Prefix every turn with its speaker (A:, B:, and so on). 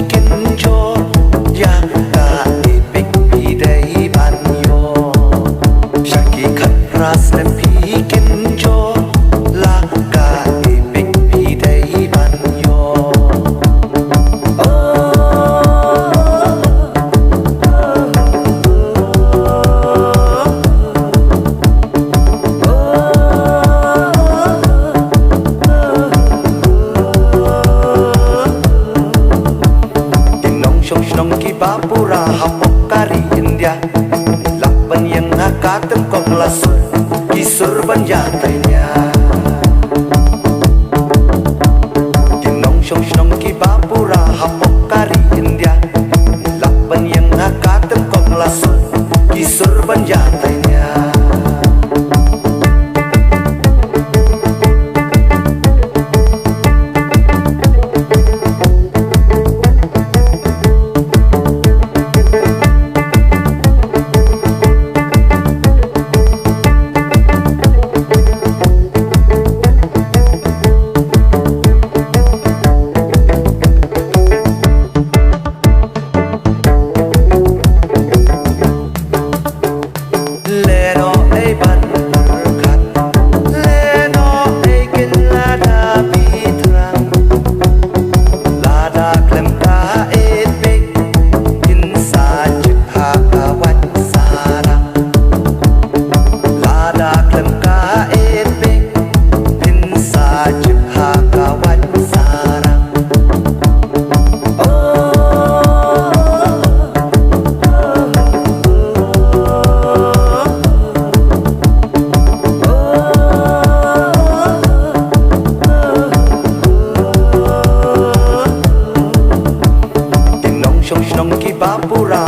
A: kenjo ya ka epik pidai banyo Shaki khatras nem pi kenjo la ka epik pidai banyo Nong ki bapura hamok kari India Lapan yang ngakatem kong lasur Kisur banjatainya Nong ki bapura hamok kari India Lapan yang ngakatem kong lasur Kisur banjatainya Nong ki bapura